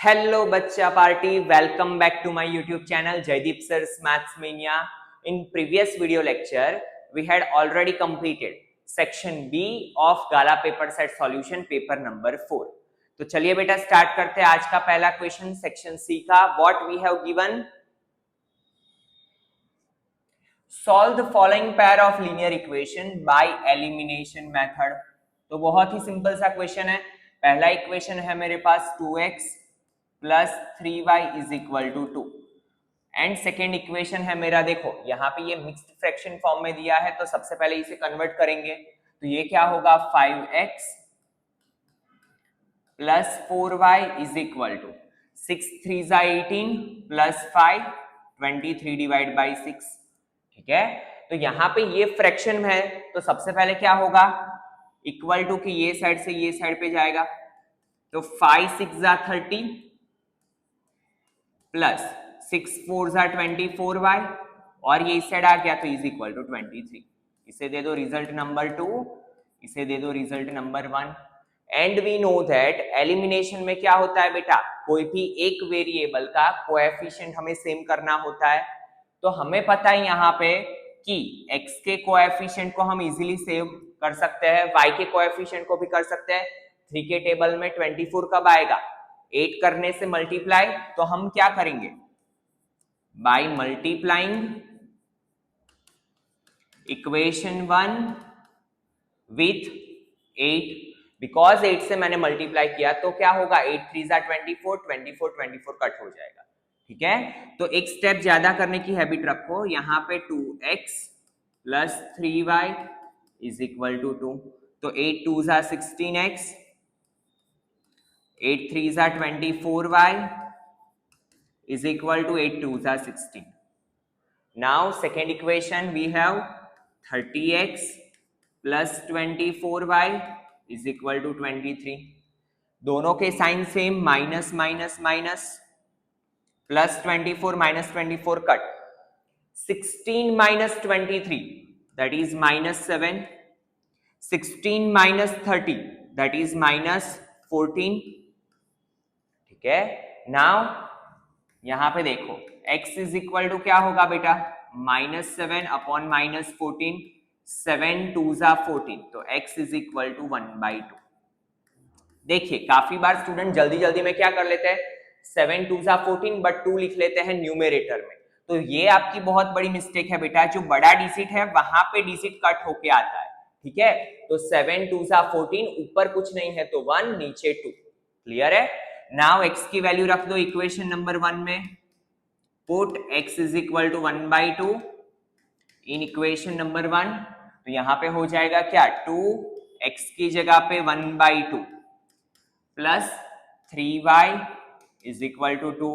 Hello बच्चा party, welcome back to my YouTube channel Jaideep sir's maths mania. In previous video lecture we had already completed section B of Gala paper set solution paper number 4. तो चलिए बेटा start करते हैं आज का पहला question section C का. What we have given, solve the following pair of linear equation by elimination method. तो बहुत ही सिंपल सा क्वेश्चन है. पहला इक्वेशन है मेरे पास 2x plus 3y is equal to 2 and second equation है मेरा, देखो यहाँ पे ये मिक्स्ड फ्रैक्शन फॉर्म में दिया है तो सबसे पहले इसे कन्वर्ट करेंगे. तो ये क्या होगा 5x plus 4y is equal to 6 3 जा 18 प्लस 5 23 डिवाइड बाई 6. ठीक है, तो यहाँ पे ये फ्रैक्शन है तो सबसे पहले क्या होगा इक्वल टू कि ये साइड से ये साइड पे जाएगा. तो 5 6 जा 30 प्लस 6 4 जा 24y और ये इस साइड आ गया तो इज इक्वल टू 23. इसे दे दो रिजल्ट नंबर 2, इसे दे दो result number 1. And we know that elimination में क्या होता है बेटा, कोई भी एक वेरिएबल का कोएफिशिएंट हमें सेम करना होता है. तो हमें पता है यहाँ पे कि x के कोएफिशिएंट को हम इजीली सेव कर सकते हैं, y के कोएफिशिएंट को भी कर सकते हैं. 3 के टेबल में 24 कब आएगा, 8 करने से मल्टीप्लाई. तो हम क्या करेंगे, by multiplying equation 1 with 8. Because 8 से मैंने मल्टीप्लाई किया तो क्या होगा 8 3 जा 24 24 24 कट हो जाएगा. ठीक है, तो एक स्टेप ज्यादा करने की हैबिट रखो. यहाँ पे 2x plus 3y is equal to 2. तो 8 2 जा 16x, 8 3 जा 24y is equal to 8 2 जा 16. Now second equation we have 30x plus 24y is equal to 23. दोनों के sign same, minus minus minus, plus 24 minus 24 cut. 16 minus 23 that is minus 7. 16 minus 30 that is minus 14. ठीक है, now यहां पे देखो x is equal to क्या होगा बेटा, माइनस 7 अपॉन माइनस 14. 7 2 जा 14 तो x इज इक्वल टू 1/2. देखिए काफी बार स्टूडेंट जल्दी जल्दी में क्या कर लेते हैं, 7 2 जा 14 बट 2 लिख लेते हैं न्यूमेरेटर में. तो ये आपकी बहुत बड़ी मिस्टेक है बेटा. जो बड़ा डिजिट है वहां पे डिजिट कट होके आता है. ठीक है, तो 7 2 जा 14, ऊपर कुछ नहीं है तो 1, नीचे 2. क्लियर है. नाउ x की वैल्यू रख दो इक्वेशन नंबर 1 में. Put x is equal to 1/2 in equation number 1. तो यहां पे हो जाएगा क्या, 2x की जगह पे 1/2 plus 3y is equal to 2.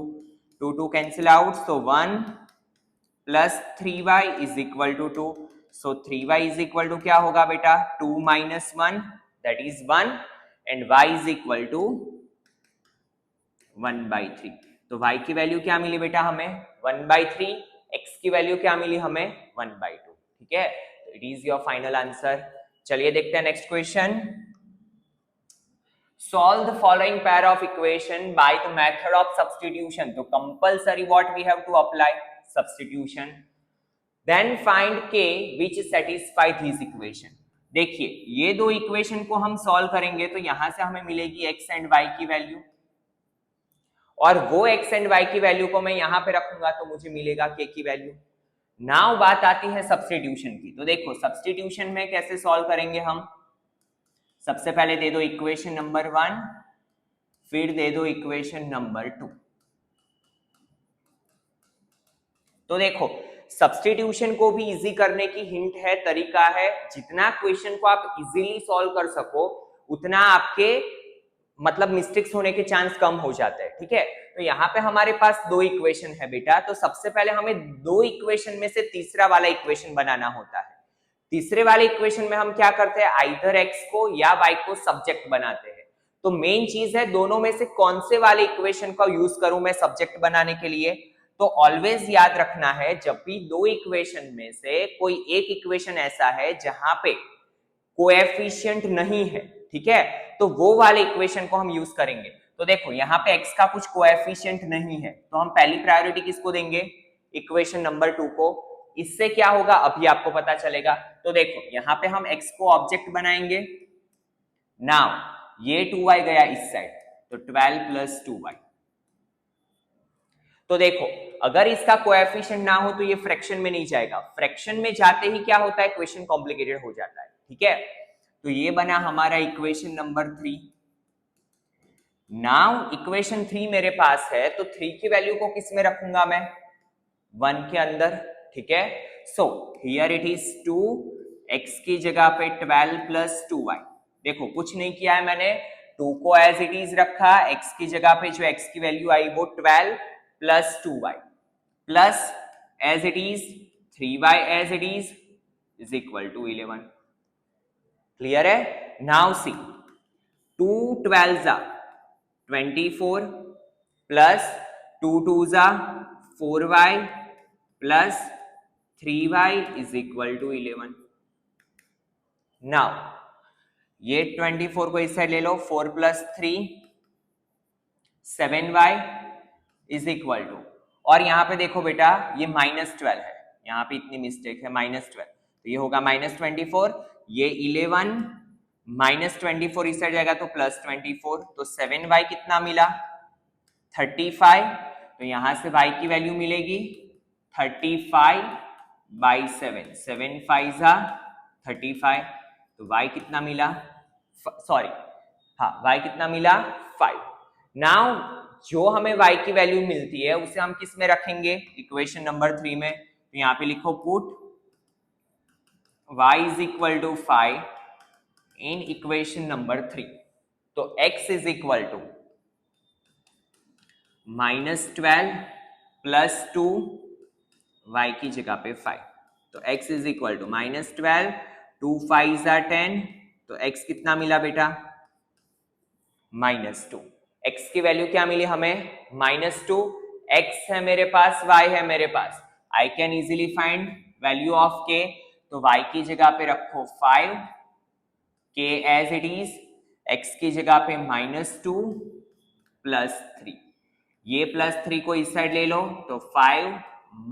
2 2 cancel out, तो 1 plus 3y is equal to 2. So 3y is equal to क्या होगा बेटा, 2 minus 1 that is 1 and y is equal to 1/3. तो y की वैल्यू क्या मिली बेटा हमें 1/3, x की वैल्यू क्या मिली हमें 1/2. ठीक है, तो it is your final answer. चलिए देखते हैं next question. Solve the following pair of equation by the method of substitution. तो compulsory what we have to apply, substitution. Then find k which satisfy this equation. देखिए ये दो equation को हम solve करेंगे तो यहां से हमें मिलेगी x एंड y की वैल्यू, और वो x एंड y की वैल्यू को मैं यहां पे रखूंगा तो मुझे मिलेगा k की वैल्यू. नाउ बात आती है सब्स्टिट्यूशन की. तो देखो सब्स्टिट्यूशन में कैसे सॉल्व करेंगे हम. सबसे पहले दे दो इक्वेशन नंबर 1, फिर दे दो इक्वेशन नंबर 2. तो देखो सब्स्टिट्यूशन को भी इजी करने की हिंट है, तरीका है. जितना क्वेश्चन को आप इजीली सॉल्व कर सको उतना आपके मतलब मिस्टेक्स होने के चांस कम हो जाते हैं. ठीक है, तो यहाँ पे हमारे पास दो इक्वेशन है बेटा. तो सबसे पहले हमें दो इक्वेशन में से तीसरा वाला इक्वेशन बनाना होता है. तीसरे वाले इक्वेशन में हम क्या करते हैं, आइदर x को या y को सब्जेक्ट बनाते हैं. तो मेन चीज है दोनों में से कौन से वाले इक्वेशन का यूज करूं मैं सब्जेक्ट बनाने के लिए. तो ऑलवेज याद रखना है जब भी दो इक्वेशन में से कोई एक इक्वेशन ऐसा है जहां पे कोएफिशिएंट नहीं है, ठीक है, तो वो वाले इक्वेशन को हम यूज करेंगे. तो देखो यहाँ पे x का कुछ कोएफिशिएंट नहीं है, तो हम पहली प्रायोरिटी किसको देंगे, इक्वेशन नंबर 2 को। इससे क्या होगा अभी आपको पता चलेगा। तो देखो यहाँ पे हम x को ऑब्जेक्ट बनाएंगे। नाउ ये 2y गया इस साइड, तो 12 प्लस 2y। तो देखो अगर इसका कोएफिशिएंट ना हो तो ये फ्रैक्शन में नहीं जाएगा, फ्रैक्शन में जाते ही क्या होता है, इक्वेशन कॉम्प्लिकेटेड हो जाता है। ठीक है, तो ये बना हमारा इक्वेशन नंबर 3। नाउ इक्वेशन 3 मेरे पास है, तो 3 की वैल्यू को किस में रखूंगा मैं, 1 के अंदर। ठीक है, सो हियर इट इज 2, x की जगह पे 12 प्लस 2y। देखो कुछ नहीं किया है मैंने, 2 को एज इट इज रखा, x की जगह पे जो x की वैल्यू आई वो 12 plus 2y plus as it is 3y as it is equal to 11। Clear है? नाउ सी 2 12 जा 24 प्लस 2 2 जा 4y plus 3y is equal to 11। Now ये 24 को इस साइड ले लो, 4 plus 3 7y is equal to, और यहां पे देखो बेटा ये -12 है, यहां पे इतनी मिस्टेक है, -12, तो ये होगा -24, ये 11 -24 इस साइड जाएगा तो +24, तो 7y कितना मिला 35, तो यहां से y की वैल्यू मिलेगी 35/7, 7 5 35, तो y कितना मिला, सॉरी हाँ y कितना मिला 5। नाउ जो हमें y की वैल्यू मिलती है उसे हम किस में रखेंगे, इक्वेशन नंबर 3 में। तो यहां पे लिखो put y is equal to 5 in equation number 3, तो x is equal to -12 plus 2 y की जगह पे 5, तो x is equal to -12, 2 5 are 10, तो x कितना मिला बेटा -2। x की वैल्यू क्या मिली हमें -2, x है मेरे पास, y है मेरे पास, I can easily find value of k, तो y की जगह पे रखो 5, k as it is, x की जगह पे -2 प्लस 3, ये +3 को इस साइड ले लो, तो 5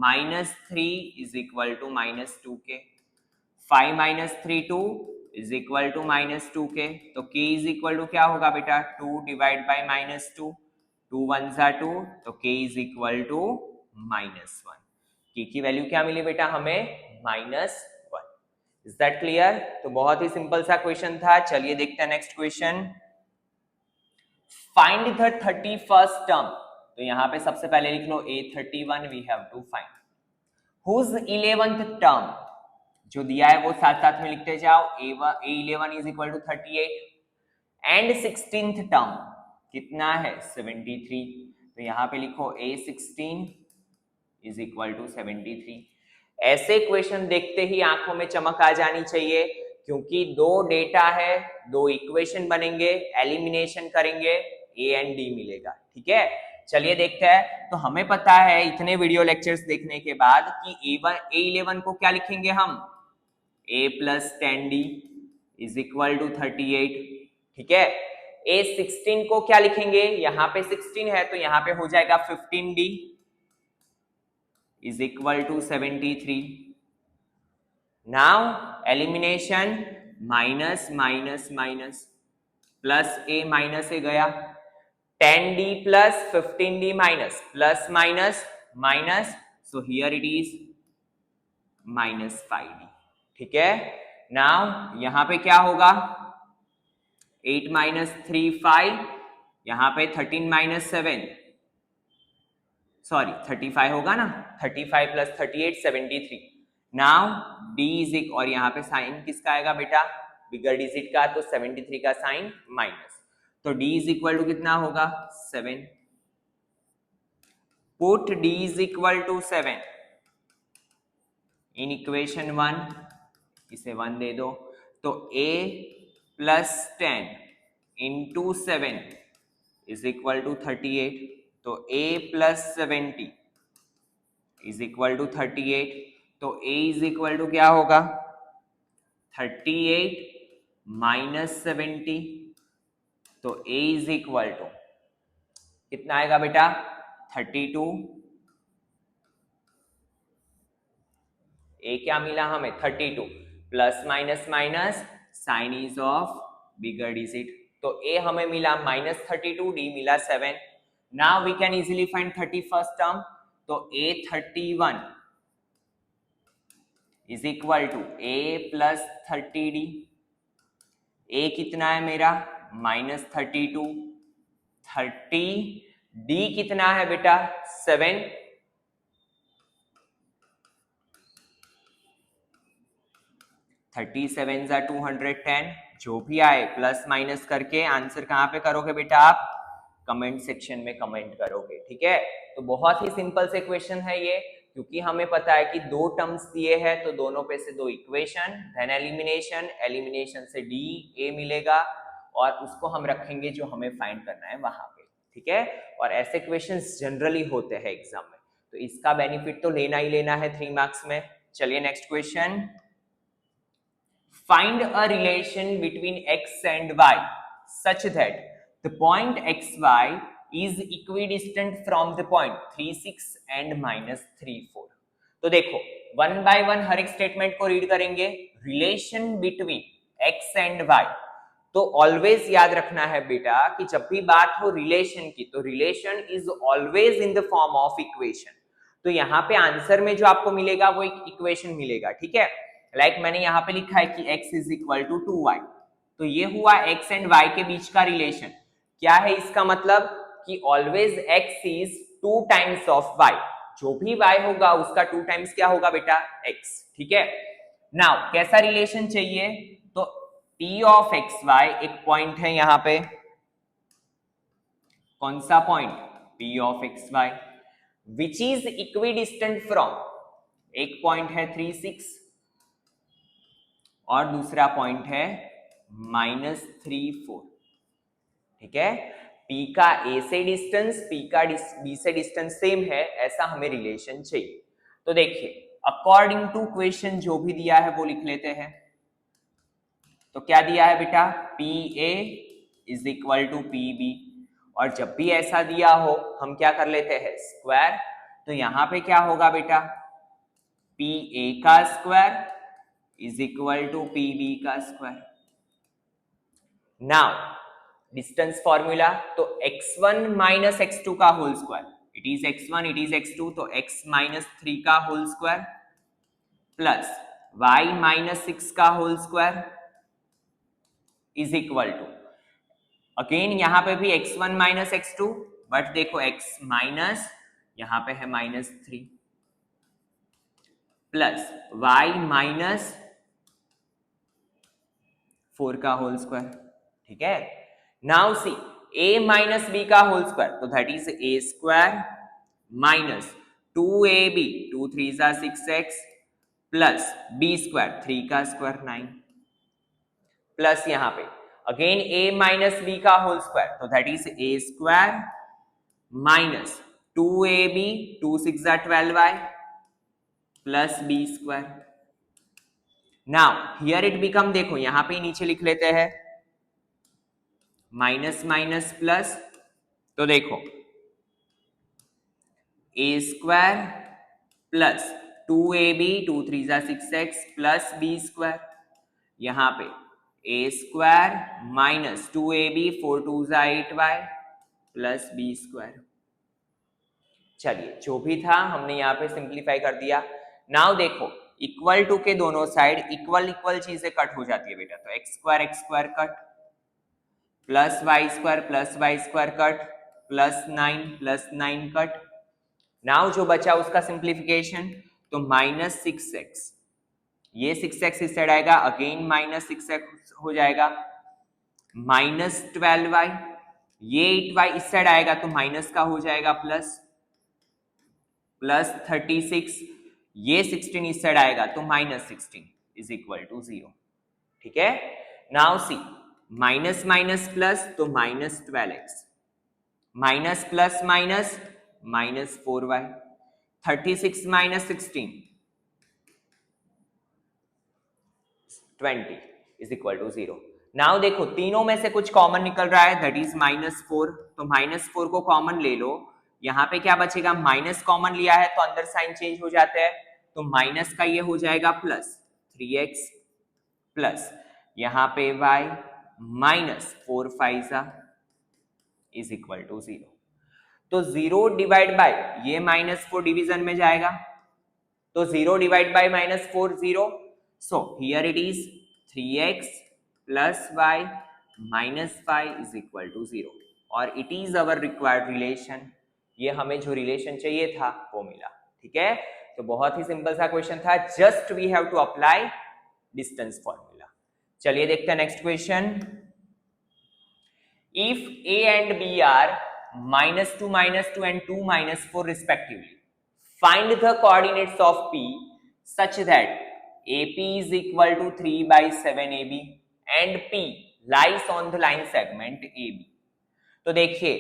-3 is equal to -2k, 5 - 3 2 is equal to -2k, तो k इज इक्वल टू क्या होगा बेटा 2 डिवाइड बाय -2, 2 1 जा 2, तो k is equal to -1। k की वैल्यू क्या मिली बेटा हमें -1। Is that clear? तो बहुत ही सिंपल सा क्वेश्चन था। चलिए देखते हैं next question. Find the 31st term, तो यहां पे सबसे पहले लिख लो A31 we have to find, whose 11th term, जो दिया है वो साथ साथ में लिखते जाओ, A11 is equal to 38 and 16th term कितना है 73, तो यहां पे लिखो A16 इज इक्वल टू 73। ऐसे क्वेश्चन देखते ही आंखों में चमक आ जानी चाहिए, क्योंकि दो डेटा है, दो इक्वेशन बनेंगे, एलिमिनेशन करेंगे, ए एंड डी मिलेगा। ठीक है, चलिए देखते हैं। तो हमें पता है इतने वीडियो लेक्चर्स देखने के बाद कि A11 को क्या लिखेंगे हम, a plus 10d is equal to 38। ठीक है, A16 को क्या लिखेंगे, यहां पे 16 है तो यहां पे हो जाएगा 15d is equal to 73. Now elimination, minus minus minus, plus a गया, 10d plus 15d minus, plus minus minus, so here it is minus 5d. ठीक है, now यहां पे क्या होगा, 8 minus 3 5, यहां पे 13 minus 7, सॉरी 35 होगा ना, 35 plus 38 73। Now D is equal, और यहाँ पे साइन किसका आएगा बेटा, बिगर डिजिट का, तो 73 का साइन माइनस, तो डी इज इक्वल टू कितना होगा 7। Put d is equal to 7 in equation 1, इसे 1 दे दो, तो a plus 10 into 7 is equal to 38, तो a plus 70 is equal to 38, तो a इज इक्वल टू क्या होगा 38 माइनस 70, तो a इज इक्वल टू कितना आएगा बेटा 32, ए क्या मिला हमें 32 plus minus minus sign is of bigger digit, तो ए हमें मिला -32, डी मिला 7। Now we can easily find 31st term, तो a 31 is equal to a plus 30d। A कितना है मेरा -32, 30, डी कितना है बेटा 7, 37 जा 210, जो भी आए प्लस माइनस करके आंसर कहाँ पे करोगे बेटा आप कमेंट सेक्शन में कमेंट करोगे, ठीक है। तो बहुत ही सिंपल से क्वेश्चन है ये, क्योंकि हमें पता है कि दो टर्म्स दिए हैं तो दोनों पे से दो इक्वेशन, देन एलिमिनेशन, एलिमिनेशन से डी ए मिलेगा और उसको हम रखेंगे जो हमें फाइंड करना है वहां पे, ठीक है। और ऐसे क्वेश्चंस जनरली होते हैं एग्जाम में, तो इसका बेनिफिट तो लेना ही लेना है 3 मार्क्स में। चलिए next question, find a relation between x and y such that the point xy is equidistant from the point 3, 6 and -3, 4। तो देखो वन बाय वन हर एक स्टेटमेंट को रीड करेंगे। Relation between x and y, तो always याद रखना है बेटा कि जब भी बात हो रिलेशन की तो relation is always in the form of equation. तो यहाँ पे आंसर में जो आपको मिलेगा वो एक इक्वेशन मिलेगा, ठीक है। लाइक मैंने यहाँ पे लिखा है कि x is equal to 2y, तो ये हुआ x एंड y के बीच का रिलेशन। क्या है इसका मतलब कि always x is 2 times of y, जो भी y होगा उसका 2 टाइम्स क्या होगा बेटा x, ठीक है। नाउ कैसा रिलेशन चाहिए, तो p ऑफ xy एक पॉइंट है यहाँ पे, कौन सा point p of xy which is equidistant from, एक पॉइंट है 3, 6 और दूसरा पॉइंट है -3, 4, ठीक है। P का A से डिस्टेंस, P का B से डिस्टेंस सेम है, ऐसा हमें रिलेशन चाहिए। तो देखिए अकॉर्डिंग टू क्वेश्चन जो भी दिया है वो लिख लेते हैं। तो क्या दिया है बेटा PA is equal to PB, और जब भी ऐसा दिया हो हम क्या कर लेते हैं स्क्वायर। तो यहां पे क्या होगा बेटा PA का square is equal to PB का स्क्वायर। नाउ डिस्टेंस फॉर्मूला, तो x1 माइनस x2 का whole square, it is x1 it is x2, तो x -3 का होल स्क्वायर प्लस y -6 का whole square is equal to, again यहां पे भी x1 minus x2, but देखो x माइनस यहां पे है -3 प्लस y -4 का होल स्क्वायर, ठीक है। Now see a minus b का होल स्क्वायर, तो that is a square minus 2ab, 2 3 जा 6x प्लस b स्क्वायर 3 का स्क्वायर 9 प्लस यहां पे अगेन a माइनस बी का होल स्क्वायर, तो that is a square minus 2ab, 2 6 जा 12y plus b square. Now here it become, देखो यहां पे नीचे लिख लेते हैं माइनस माइनस प्लस, तो देखो a स्क्वायर प्लस 2ab, 2 3 जा 6x प्लस b स्क्वायर, यहां पे a स्क्वायर माइनस 2ab, 4 2 जा 8y प्लस b स्क्वायर। चलिए जो भी था हमने यहाँ पे सिंप्लीफाई कर दिया। नाउ देखो इक्वल टू के दोनों साइड इक्वल इक्वल चीजें कट हो जाती है बेटा, तो x square cut plus y square cut plus 9 cut. Now जो बचा उसका सिंप्लीफिकेशन, तो -6x, ये 6x इस साइड आएगा, अगेन -6x हो जाएगा, -12y, ये 8y इस साइड आएगा तो माइनस का हो जाएगा प्लस 36, ये 16 इस साइड आएगा तो -16 इज इक्वल टू 0, ठीक है। Now see minus minus plus, तो -12x minus plus minus -4y, 36 minus 16 20 is equal to 0। Now देखो तीनों में से कुछ कॉमन निकल रहा है, दैट इज -4, तो -4 को कॉमन ले लो, यहाँ पे क्या बचेगा, माइनस कॉमन लिया है तो अंदर साइन चेंज हो जाता है, तो माइनस का ये हो जाएगा प्लस 3x प्लस यहाँ पे y -4 5 इज इक्वल टू 0। तो 0 डिवाइड बाय ये -4 डिवीजन में जाएगा, तो 0 divide by -4 0, so here it is 3x plus y -5 is equal to 0 और it is our required relation. ये हमें जो रिलेशन चाहिए था वो मिला। ठीक है, तो बहुत ही सिंपल सा क्वेश्चन था, just we have to apply distance formula. चलिए देखते हैं next question. If a and b are -2 -2 and 2 -4 respectively, find the coordinates of p such that AP is equal to 3/7 AB and P lies on the line segment AB। तो देखिए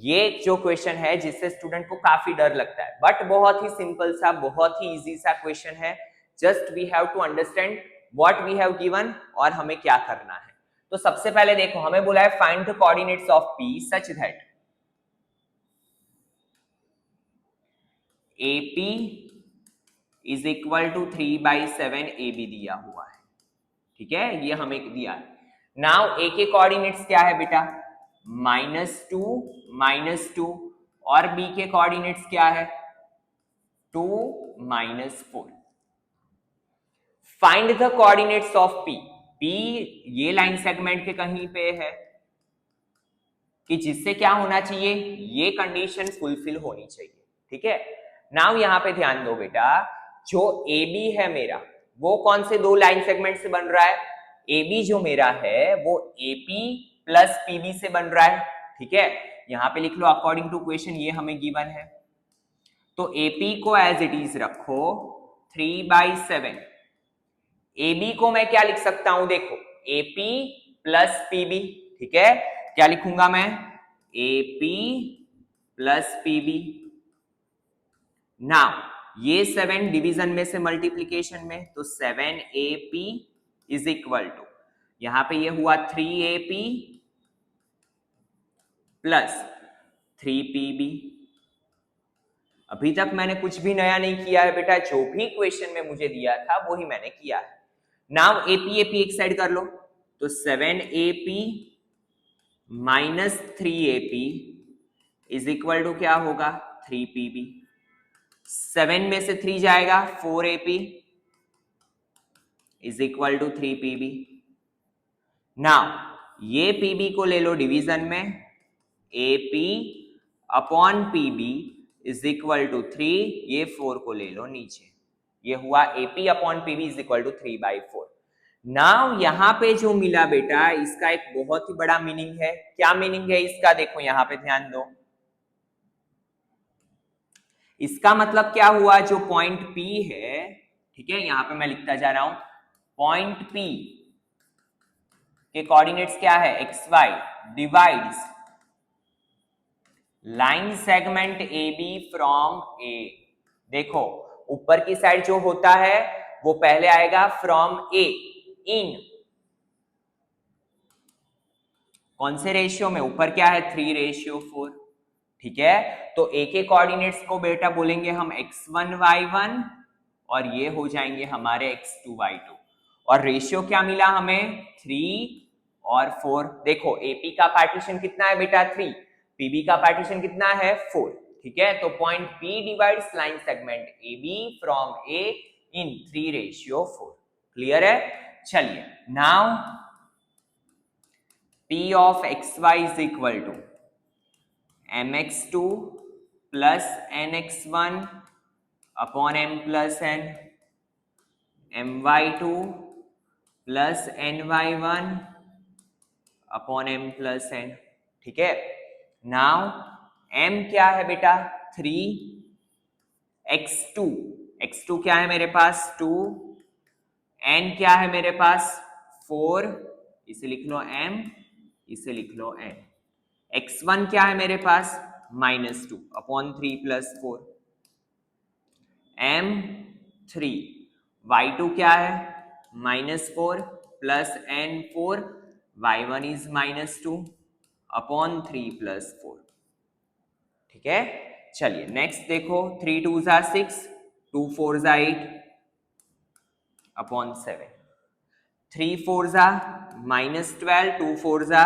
ये जो question है जिससे student को काफी डर लगता है, बट बहुत ही सिंपल सा, बहुत ही इजी सा क्वेश्चन है। Just we have to understand what we have given और हमें क्या करना है। तो सबसे पहले देखो, हमें बोला है find the coordinates of P such that AP is equal to 3/7 AB दिया हुआ है। ठीक है, ये हमें दिया है। नाउ A के कोऑर्डिनेट्स क्या है बेटा, -2 -2 और B के कोऑर्डिनेट्स क्या है, 2 -4। Find the coordinates of P। P ये लाइन सेगमेंट के कहीं पे है कि जिससे क्या होना चाहिए, ये कंडीशन फुलफिल होनी चाहिए। ठीक है, नाउ यहां पे ध्यान दो बेटा, जो AB है मेरा वो कौन से दो लाइन सेगमेंट से बन रहा है, AB जो मेरा है वो AP प्लस PB से बन रहा है। ठीक है, यहां पे लिख लो अकॉर्डिंग टू क्वेश्चन, ये हमें गिवन है, तो AP को एज इट इज रखो 3/7। AB को मैं क्या लिख सकता हूं, देखो AP प्लस PB। ठीक है, क्या लिखूंगा मैं, AP प्लस PB। नाउ ये 7 डिवीजन में से मल्टीप्लीकेशन में, तो 7AP इज इक्वल टू, यहां पे ये हुआ 3AP प्लस 3PB। अभी तक मैंने कुछ भी नया नहीं किया है बेटा, जो भी क्वेश्चन में मुझे दिया था वो ही मैंने किया है। नाउ AP एक साइड कर लो, तो 7AP minus 3AP is equal to क्या होगा, 3PB। 7 में से 3 जाएगा, 4AP is equal to 3PB। Now ये PB को ले लो डिवीजन में, AP upon PB is equal to 3, ये 4 को ले लो नीचे, ये हुआ AP upon PB is equal to 3/4। Now यहां पे जो मिला बेटा, इसका एक बहुत ही बड़ा मीनिंग है। क्या मीनिंग है इसका, देखो यहां पे ध्यान दो। इसका मतलब क्या हुआ, जो पॉइंट P है, ठीक है, यहां पे मैं लिखता जा रहा हूं, पॉइंट P के कोऑर्डिनेट्स क्या है, XY divides line segment AB from A। देखो ऊपर की साइड जो होता है वो पहले आएगा फ्रॉम A इन कौन से रेशियो में, ऊपर क्या है 3:4। ठीक है, तो A के कोऑर्डिनेट्स को बेटा बोलेंगे हम x1 y1 और ये हो जाएंगे हमारे x2 y2। और रेशियो क्या मिला हमें, 3 और 4। देखो AP का पार्टीशन कितना है बेटा, 3, PB का पार्टीशन कितना है, 4। ठीक है, तो point P divides line segment AB from A in 3:4। Clear है। चलिए now P of xy is equal to mx2 plus nx1 upon m plus n, my2 plus ny1 upon m plus n। ठीक है, now m क्या है बेटा, 3, x2 क्या है मेरे पास, 2, n क्या है मेरे पास, 4, इसे लिख लो m, इसे लिख लो n। x1 क्या है मेरे पास, -2 अपॉन 3 प्लस 4, m3। y2 क्या है, -4 plus n4, y1 is -2 upon 3 plus 4। ठीक है, चलिए नेक्स्ट देखो, 3 2 जा 6, 2 4 जा 8 अपॉन 7, 3 4 जा -12, 2 4 जा,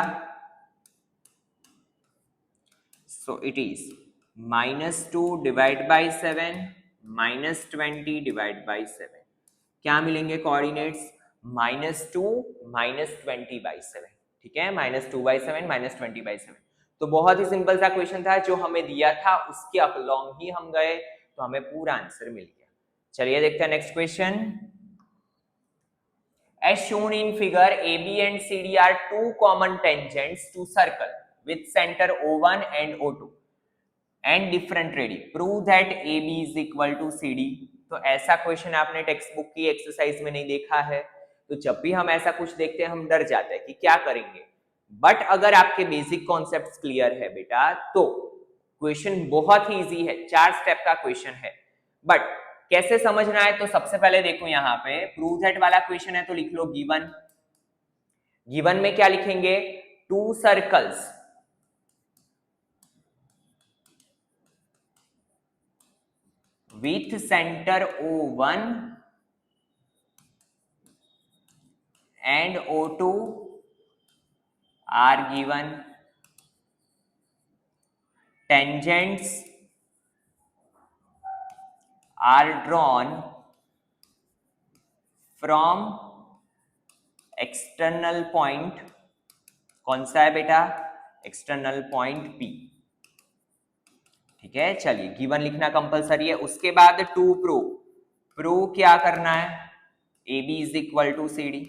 so it is -2 divide by 7 -20 divide by 7, क्या मिलेंगे कोऑर्डिनेट्स, -2 -20 बाई 7, ठीक है, -2 बाई 7 -20 बाई 7। तो बहुत ही सिंपल सा क्वेश्चन था, जो हमें दिया था उसके अलोंग ही हम गए तो हमें पूरा आंसर मिल गया। चलिए देखते हैं next question. As shown in figure, AB and CD are two common tangents to circle with center O1 and O2 and different radii. Prove that AB is equal to CD. तो ऐसा question आपने text book की exercise में नहीं देखा है, तो जब भी हम ऐसा कुछ देखते हैं हम डर जाते हैं कि क्या करेंगे। बट अगर आपके बेसिक कॉन्सेप्ट्स क्लियर है बेटा, तो क्वेश्चन बहुत ही इजी है, 4 स्टेप का क्वेश्चन है। बट कैसे समझना है, तो सबसे पहले देखो यहाँ पे प्रूव दैट वाला क्वेश्चन है, तो लिख लो गिवन। गिवन में क्या लिखेंगे, 2 circles with center O1 and O2 are given. Tangents are drawn from external point, कौन सा है बेटा, एक्सटर्नल पॉइंट P, ठीक है। चलिए गिवन लिखना कंपलसरी है। उसके बाद टू प्रूव क्या करना है, AB is equal to CD।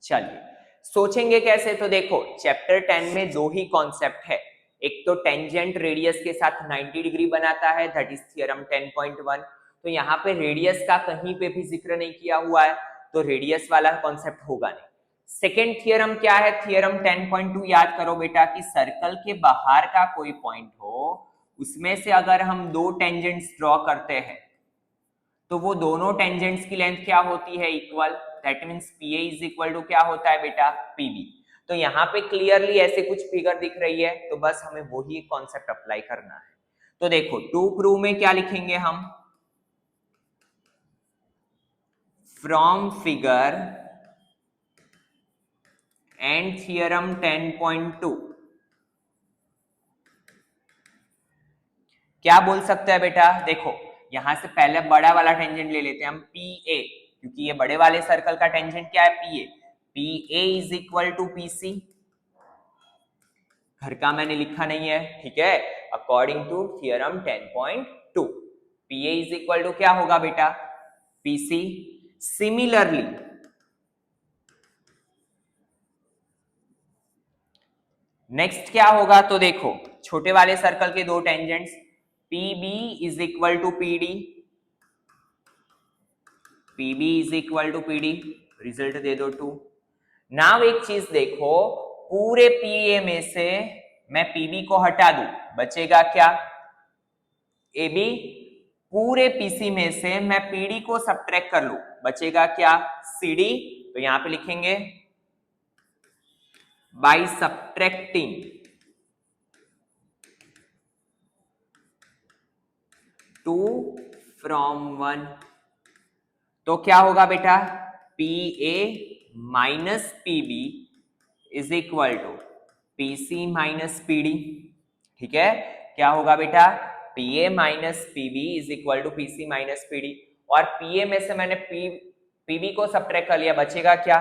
चलिए सोचेंगे कैसे, तो देखो चैप्टर 10 में 2 ही कॉन्सेप्ट है, एक तो टेंजेंट रेडियस के साथ 90 डिग्री बनाता है, दैट इज थ्योरम 10.1। तो यहाँ पे रेडियस का कहीं पे भी जिक्र नहीं किया हुआ है, तो रेडियस वाला कॉन्सेप्ट होगा नहीं। सेकेंड थियरम क्या है, थियरम 10.2 याद करो बेटा कि सर्कल के बाहर का कोई पॉइंट हो, उसमें से अगर हम 2 टेंजेंट्स ड्रॉ करते हैं तो वो दोनों टेंजेंट्स की लेंथ क्या होती है, equal. That means PA is equal to क्या होता है बेटा, PB। तो यहाँ पे क्लियरली ऐसे कुछ फिगर दिख रही है, तो बस हमें वही कॉन्सेप्ट अप्लाई करना है। तो देखो टू प्रूव में क्या लिखेंगे हम, फ्रॉम फिगर एंड थियरम 10.2 क्या बोल सकते हैं बेटा, देखो यहां से पहले बड़ा वाला टेंजेंट ले लेते हैं हम PA, क्योंकि ये बड़े वाले सर्कल का टेंजेंट क्या है, PA। PA is equal to PC, घर का मैंने लिखा नहीं है, ठीक है, according to theorem 10.2 PA is equal to क्या होगा बेटा, PC। सिमिलरली नेक्स्ट क्या होगा, तो देखो छोटे वाले सर्कल के 2 tangents PB is equal to PD, PB is equal to PD, result दे दो 2। नाउ एक चीज देखो, पूरे PA में से मैं PB को हटा दूं, बचेगा क्या, AB। पूरे PC में से मैं PD को सब्ट्रैक्ट कर लूं, बचेगा क्या, CD। तो यहां पे लिखेंगे बाय सब्ट्रैक्टिंग 2 फ्रॉम 1, तो क्या होगा बेटा, PA minus PB is equal to PC minus PD, ठीक है। क्या होगा बेटा, PA minus PB is equal to PC minus PD, और PA में से मैंने PB को सब्ट्रैक्ट कर लिया, बचेगा क्या,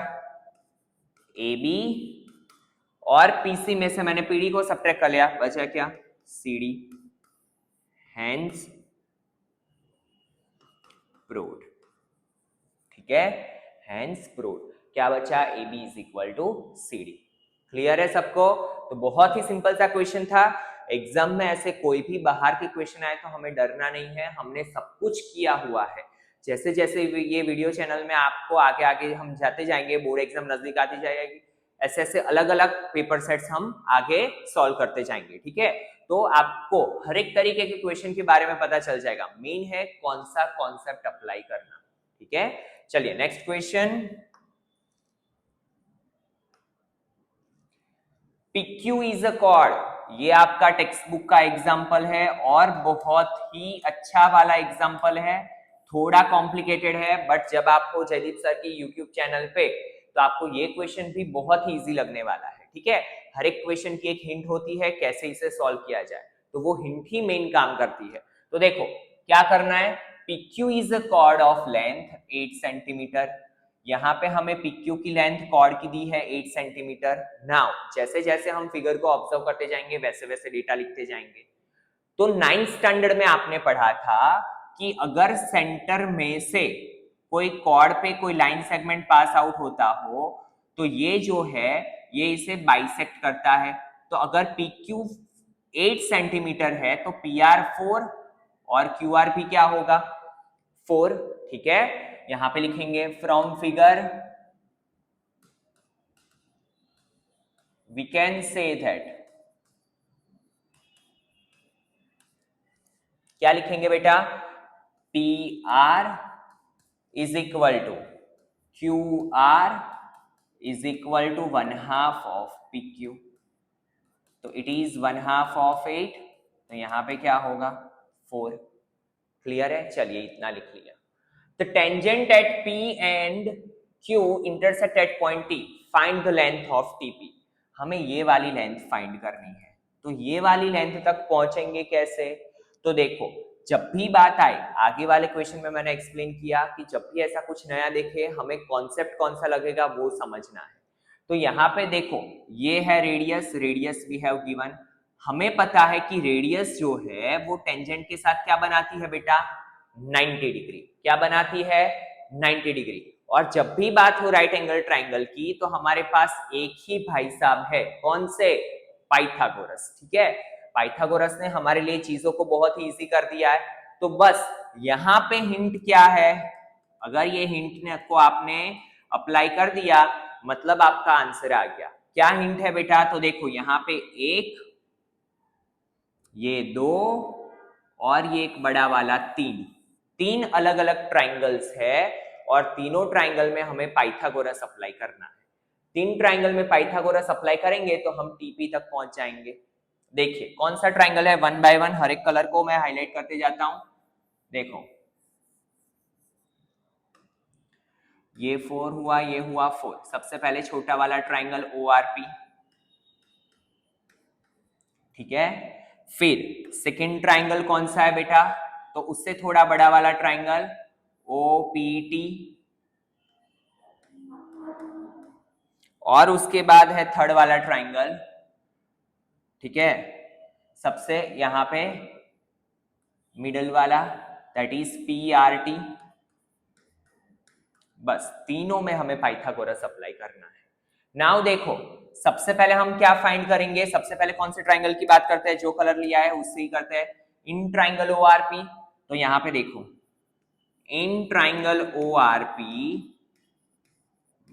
AB, और PC में से मैंने PD को सब्ट्रैक्ट कर लिया, बचा क्या, CD। हेंस प्रूव्ड, ठीक है, हेंस प्रूव्ड। क्या बचा, AB is equal to CD। Clear है सबको, तो बहुत ही सिंपल सा क्वेश्चन था। एग्जाम में ऐसे कोई भी बाहर के क्वेश्चन आए तो हमें डरना नहीं है, हमने सब कुछ किया हुआ है। जैसे जैसे ये वीडियो चैनल में आपको आगे आगे हम जाते जाएंगे, बोर्ड एग्जाम नजदीक आती जाएगी, ऐसे ऐसे अलग अलग पेपर सेट्स हम आगे सॉल्व करते जाएंगे, ठीक है। तो आपको हर एक तरीके के क्वेश्चन के बारे में पता चल जाएगा, मेन है कौन सा कॉन्सेप्ट अप्लाई करना, ठीक है। चलिए next question, PQ is a chord ये आपका टेक्स्ट बुक का एग्जाम्पल है और बहुत ही अच्छा वाला एग्जाम्पल है, थोड़ा कॉम्प्लिकेटेड है, बट जब आपको जयदीप सर की यूट्यूब चैनल पे तो आपको ये क्वेश्चन भी बहुत ही इजी लगने वाला है। ठीक है, हर एक क्वेश्चन की एक हिंट होती है कैसे इसे सॉल्व किया जाए, तो वो हिंट ही मेन काम करती है। तो देखो क्या करना है, PQ is a cord of length 8 centimetre. यहाँ पे हमें PQ की लेंथ कॉर्ड की दी है 8 सेंटीमीटर। नाउ जैसे जैसे हम फिगर को ऑब्जर्व करते जाएंगे वैसे वैसे डेटा लिखते जाएंगे। तो 9th स्टैंडर्ड में आपने पढ़ा था कि अगर सेंटर में से कोई कॉर्ड पे कोई लाइन सेगमेंट पास आउट होता हो तो ये जो है ये इसे बाइसेक्ट करता है। तो अगर PQ 8 सेंटीमीटर है तो PR 4 और QR भी क्या होगा 4। ठीक है, यहां पे लिखेंगे from figure we can say that, क्या लिखेंगे बेटा, PR is equal to QR is equal to 1/2 of PQ। तो इट इज 1/2 ऑफ 8, तो यहां पे क्या होगा 4। क्लियर है, चलिए इतना लिख लिया। The tangent at P and Q intersect at point T, find the length of TP। हमें ये वाली लेंथ फाइंड करनी है, तो ये वाली लेंथ तक पहुंचेंगे कैसे, तो देखो जब भी बात आए, आगे वाले क्वेश्चन में मैंने एक्सप्लेन किया कि जब भी ऐसा कुछ नया देखे हमें कॉन्सेप्ट कौन सा लगेगा वो समझना है। तो यहाँ पे देखो ये है radius, radius we have given, हमें पता है कि रेडियस जो है वो टेंजेंट के साथ क्या बनाती है बेटा 90 डिग्री, क्या बनाती है 90 डिग्री। और जब भी बात हो राइट एंगल ट्राइंगल की तो हमारे पास एक ही भाई साहब है, कौन से, पाइथागोरस। ठीक है, पाइथागोरस ने हमारे लिए चीजों को बहुत ही इजी कर दिया है। तो बस यहाँ पे हिंट क्या है, अगर ये हिंट ने को आपने अप्लाई कर दिया मतलब आपका आंसर आ गया। क्या हिंट है बेटा, तो देखो यहाँ पे एक, ये 2 और ये एक बड़ा वाला 3, तीन अलग अलग ट्राइंगल्स है और तीनों ट्राइंगल में हमें पाइथागोरस अप्लाई करना है। तीन ट्राइंगल में पाइथागोरस अप्लाई करेंगे तो हम टीपी तक पहुंच जाएंगे। देखिए कौन सा ट्राइंगल है, 1 बाय 1 हर एक कलर को मैं हाईलाइट करते जाता हूं। देखो ये 4 हुआ, ये हुआ 4, सबसे पहले छोटा वाला ट्राइंगल ORP। ठीक है, फिर सेकेंड ट्राइंगल कौन सा है बेटा, तो उससे थोड़ा बड़ा वाला ट्राइंगल OPT, और उसके बाद है थर्ड वाला ट्राइंगल। ठीक है, सबसे यहां पे मिडल वाला दैट इज PRT। बस तीनों में हमें पाइथागोरस अप्लाई करना है। नाउ देखो सबसे पहले हम क्या फाइंड करेंगे, सबसे पहले कौन से ट्राइंगल की बात करते हैं, जो कलर लिया है उससे ही करते हैं, इन ट्राइंगल ORP। तो यहां पे देखो in triangle ORP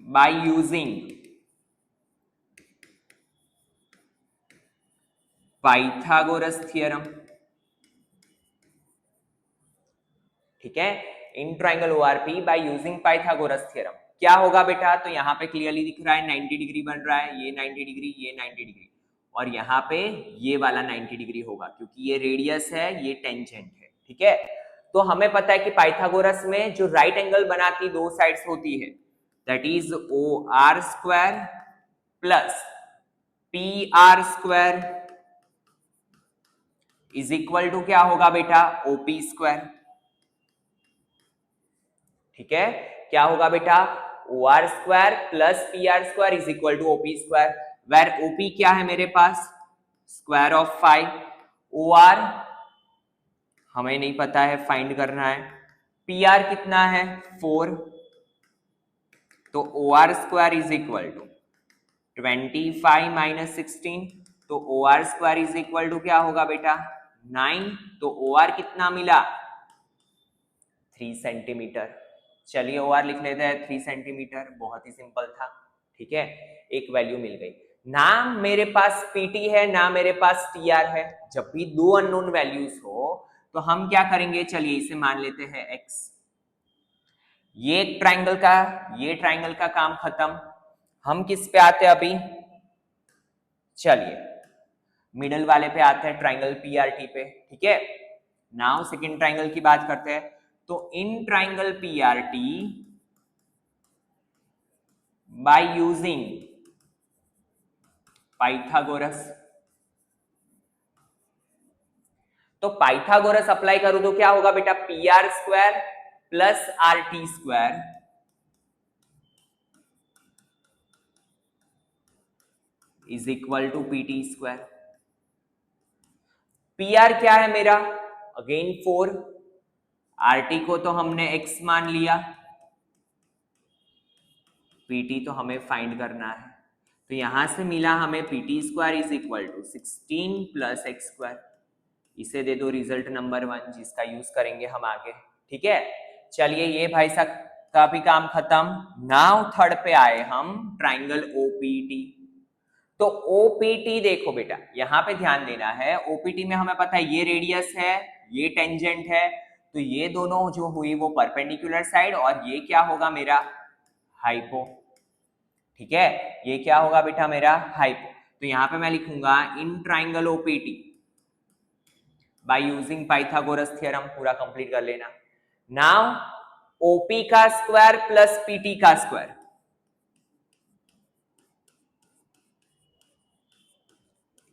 bye using Pythagoras theorem. ठीक है, in triangle ORP bye using Pythagoras theorem. क्या होगा बेटा, तो यहाँ पे क्लियरली दिख रहा है 90 डिग्री बन रहा है, ये 90 डिग्री, ये 90 डिग्री, और यहाँ पे ये वाला 90 डिग्री होगा क्योंकि ये रेडियस है, ये टेंजेंट है। ठीक है, तो हमें पता है कि पाइथागोरस में जो राइट एंगल बनाती दो साइड्स होती है that is OR square plus PR square is equal to क्या होगा बेटा OP स्क्वायर। ठीक है, क्या होगा बेटा OR square plus PR square is equal to OP square, where OP क्या है मेरे पास स्क्वायर ऑफ 5, OR हमें नहीं पता है, फाइंड करना है, PR कितना है 4, तो OR square is equal to 25 minus 16, तो OR square is equal to क्या होगा बेटा 9, तो OR कितना मिला 3 सेंटीमीटर। चलिए OR लिख लेते हैं 3 सेंटीमीटर, बहुत ही सिंपल था। ठीक है, एक वैल्यू मिल गई, ना मेरे पास PT है ना मेरे पास TR है। जब भी दो अननोन वैल्यूज हो तो हम क्या करेंगे, चलिए इसे मान लेते हैं X। ये ट्राइंगल का काम खत्म, हम किस पे आते हैं अभी, चलिए मिडल वाले पे आते हैं ट्राइंगल पीआरटी पे, ठीक है। नाउ सेकेंड ट्राइंगल की बात करते हैं। तो in triangle PRT by using Pythagoras, तो पाइथागोरस अप्लाई करूं तो क्या होगा बेटा, P R square plus R T square is equal to P T square. P R क्या है मेरा, अगेन 4, आर टी को तो हमने x मान लिया, पी टी तो हमें फाइंड करना है। तो यहां से मिला हमें P T square is equal to 16 plus x square. इसे दे दो रिजल्ट नंबर 1, जिसका यूज करेंगे हम आगे, ठीक है। चलिए ये भाई साहब का भी काम खत्म। नाउ थर्ड पे आए हम, ट्राइंगल ओपीटी। तो ओपीटी देखो बेटा, यहां पे ध्यान देना है, ओपीटी में हमें पता है ये रेडियस है, ये टेंजेंट है, तो ये दोनों जो हुई वो परपेंडिकुलर साइड, और ये क्या होगा मेरा, हाइपो, ठीक है। ये क्या होगा बेटा मेरा, हाइपो। तो यहां पे मैं लिखूंगा in triangle OPT by using Pythagoras theorem, पूरा कंप्लीट कर लेना। नाउ ओपी का स्क्वायर प्लस पीटी का स्क्वायर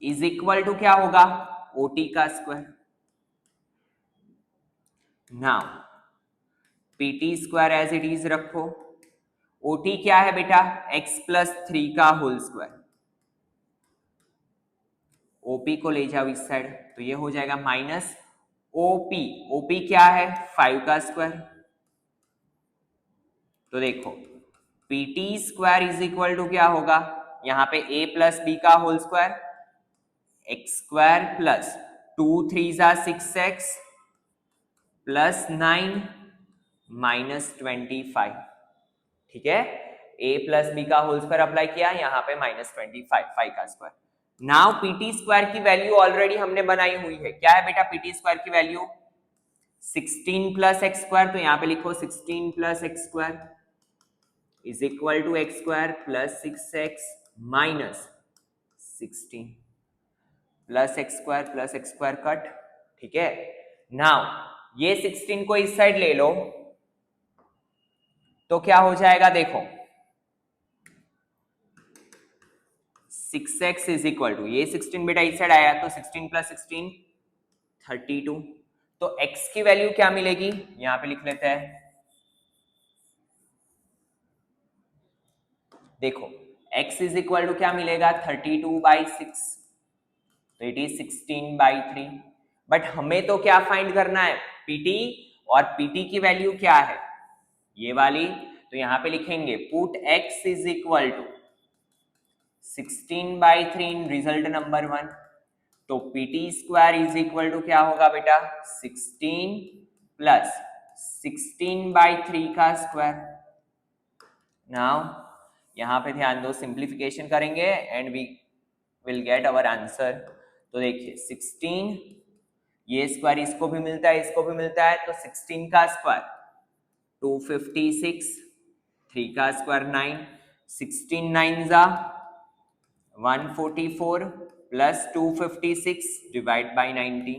इज इक्वल टू क्या होगा, ओटी का square. Now PT square as it is रखो, ओटी क्या है बेटा, x प्लस 3 का होल स्क्वायर, ओपी को ले जाओ इस साइड, तो ये हो जाएगा माइनस ओपी, ओपी क्या है 5 का स्क्वायर। तो देखो PT square is equal to क्या होगा, यहां पे a प्लस बी का whole square, x square plus 2 3 जा 6x प्लस 9 माइनस 25, ठीक है। a प्लस बी का होल स्क्वायर अप्लाई किया, यहां पे माइनस 25, 5 का स्क्वायर। नाउ पीटी स्क्वायर की वैल्यू ऑलरेडी हमने बनाई हुई है, क्या है बेटा पीटी स्क्वायर की वैल्यू, 16 प्लस एक्स स्क्वायर, तो यहां पे लिखो 16 plus x square is equal to x square plus 6x minus 16 plus x square cut, ठीक है। नाउ ये 16 को इस साइड ले लो, तो क्या हो जाएगा देखो, 6x इज इक्वल टू, ये 16 बेटा इस साइड आया, तो 16 प्लस 16 32, तो x की वैल्यू क्या मिलेगी, यहां पे लिख लेते हैं, देखो x इज इक्वल टू क्या मिलेगा 32/6, तो इट इज 16/3। बट हमें तो क्या फाइंड करना है, pt, और pt की वैल्यू क्या है ये वाली, तो यहां पे लिखेंगे put x is equal to 16/3 in result number 1, तो pt square is equal to क्या होगा बेटा 16 प्लस 16/3 का स्क्वायर। नाउ यहां पे ध्यान दो, सिंप्लीफिकेशन करेंगे and we will get our answer. तो देखिए 16, ये स्क्वायर इसको भी मिलता है, इसको भी मिलता है, तो 16 का स्क्वायर 256, 3 का स्क्वायर 9, 16 9 जा 144 प्लस 256 डिवाइड बाई 90,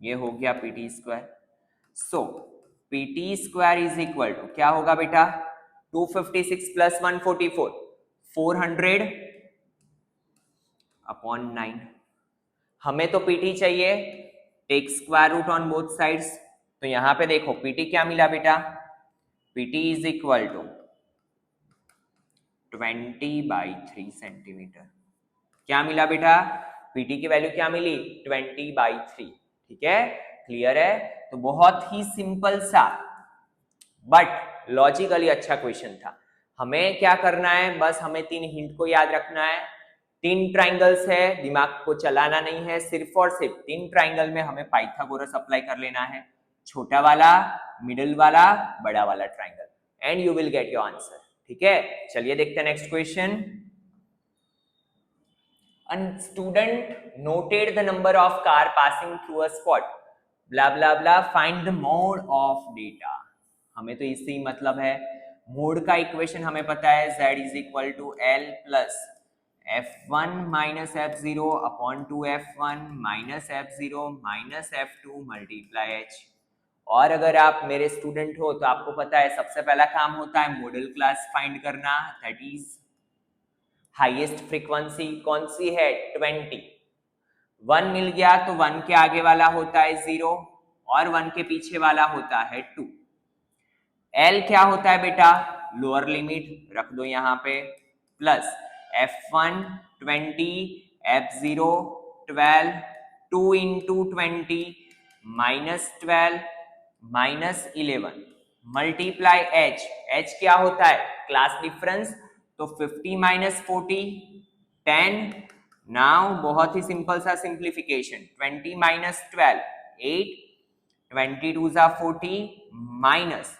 ये हो गया PT square. So PT square is equal to क्या होगा बेटा, 256 प्लस 144 400 अपॉन 9। हमें तो पीटी चाहिए, take square root on both sides, तो यहां पे देखो पीटी क्या मिला बेटा, PT is equal to 20/3 centimetre. क्या मिला बेटा, पीटी की वैल्यू क्या मिली 20/3, ठीक है, क्लियर है। तो बहुत ही सिंपल सा बट लॉजिकली अच्छा क्वेश्चन था। हमें क्या करना है, बस हमें 3 हिंट को याद रखना है, 3 ट्राइंगल्स है, दिमाग को चलाना नहीं है, सिर्फ और सिर्फ 3 ट्राइंगल में हमें पाइथागोरस अप्लाई कर लेना है, छोटा वाला, मिडिल वाला, बड़ा वाला triangle, and you will get your answer, ठीक है। चलिए देखते हैं next question. A student noted the number of car passing through a spot, blah blah blah, find the mode of data। हमें तो इससे ही मतलब है, मोड का इक्वेशन हमें पता है z is equal to l plus f1 minus f0 upon 2f1 minus f0 minus f2 multiply h। और अगर आप मेरे स्टूडेंट हो तो आपको पता है सबसे पहला काम होता है मॉडल क्लास फाइंड करना, दैट इज हाईएस्ट फ्रीक्वेंसी कौन सी है 20। 1 मिल गया तो 1 के आगे वाला होता है 0 और 1 के पीछे वाला होता है 2। L क्या होता है बेटा, लोअर लिमिट रख दो यहाँ पे, plus f1 20 f0 12 2 into 20 minus 12 minus 11 multiply h। h क्या होता है क्लास डिफरेंस, तो 50 माइनस 40 10। नाउ बहुत ही सिंपल सा सिंप्लीफिकेशन, 20 माइनस 12 8 22 जा 40 माइनस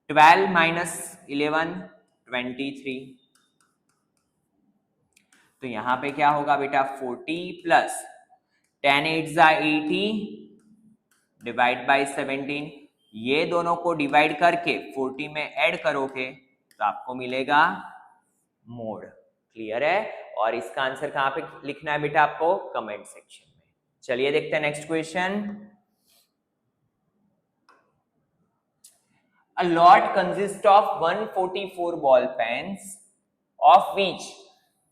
12 माइनस 11 23। तो यहां पे क्या होगा बेटा 40 प्लस 10 8 जा 80 डिवाइड बाय 17। ये दोनों को डिवाइड करके 40 में ऐड करोगे तो आपको मिलेगा मोड। क्लियर है? और इसका आंसर कहां पे लिखना है बेटा आपको, कमेंट सेक्शन में। चलिए देखते हैं next question. A lot consists of 144 ball pens of which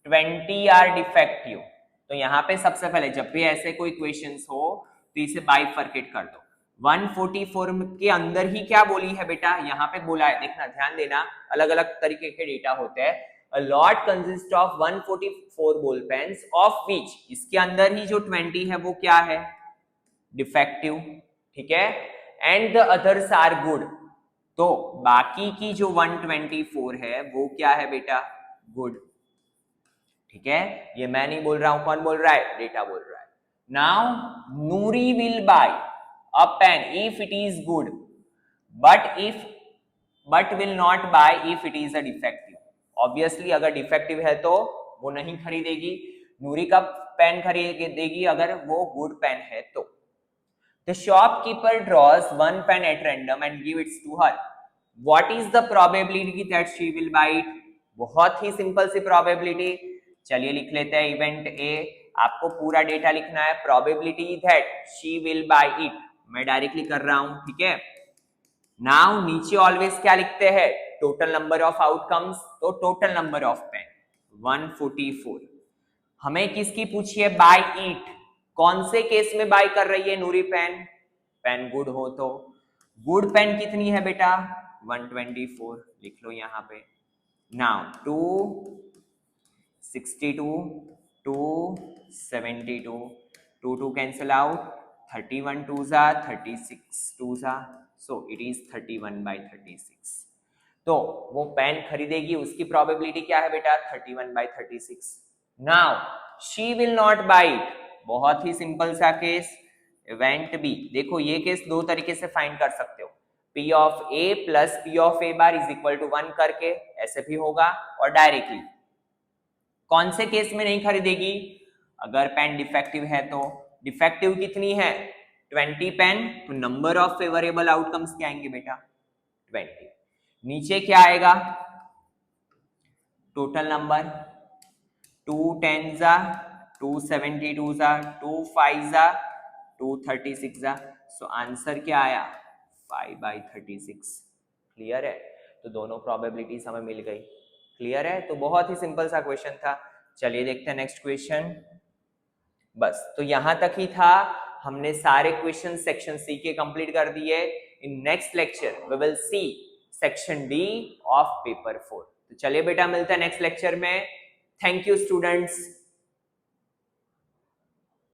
20 are defective। तो यहाँ पे सबसे पहले जब भी ऐसे कोई क्वेश्चंस हो तो इसे बाइफरकेट कर दो। 144 के अंदर ही क्या बोली है बेटा, यहाँ पे बोला है, देखना ध्यान देना, अलग अलग तरीके के डेटा होते हैं। A lot consists of 144 ball pens of which, इसके अंदर ही जो 20 है वो क्या है, डिफेक्टिव। ठीक है, and the others are good, तो बाकी की जो 124 है वो क्या है बेटा, गुड। ठीक है, ये मैं नहीं बोल रहा हूं, कौन बोल रहा है, डेटा बोल रहा है। Now Noori will buy a pen if it is good but will not buy if it is a defective. Obviously अगर डिफेक्टिव है तो वो नहीं खरीदेगी, नूरी का पेन खरीदेगी अगर वो गुड पेन है तो। The shopkeeper draws one pen at random and gives it to her. What is the probability that she will buy it? बहुत ही सिंपल सी probability। चलिए लिख लेते हैं इवेंट ए, आपको पूरा डेटा लिखना है, probability that she will buy it, मैं डायरेक्टली कर रहा हूं। ठीक है, नाउ नीचे ऑलवेज क्या लिखते हैं, टोटल नंबर ऑफ आउटकम्स, तो टोटल नंबर ऑफ पेन 144। हमें किसकी पूछी है, बाय इट, कौन से केस में बाय कर रही है नूरी पेन, पेन गुड हो तो। गुड पेन कितनी है बेटा 124, लिख लो यहां पे। नाउ 262 272 2 कैंसिल आउट, 31 2 जा 36 2 जा, सो इट इज 31/36। तो वो पेन खरीदेगी, उसकी प्रोबेबिलिटी क्या है बेटा 31/36। Now she will not buy it, बहुत ही सिंपल सा केस। इवेंट बी, देखो ये केस दो तरीके से फाइंड कर सकते हो, P of A plus P of A bar is equal to 1 करके, ऐसे भी होगा, और डायरेक्टली कौन से केस में नहीं खरीदेगी, अगर पेन डिफेक्टिव है तो। डिफेक्टिव कितनी है 20 पेन, तो नंबर ऑफ फेवरेबल आउटकम्स क्या आएंगे बेटा 20। नीचे क्या आएगा, टोटल नंबर 2 10 जा 272 जा 2 5 जा 236 जा, सो आंसर क्या आया 5/36। क्लियर है? तो दोनों प्रोबेबिलिटीज हमें मिल गई। क्लियर है? तो बहुत ही सिंपल सा क्वेश्चन था। चलिए देखते हैं नेक्स्ट क्वेश्चन। बस तो यहां तक ही था, हमने सारे क्वेश्चन सेक्शन सी के कंप्लीट कर दिए। In next lecture we will see section D of paper 4। तो चलिए बेटा मिलते हैं नेक्स्ट लेक्चर में। Thank you students.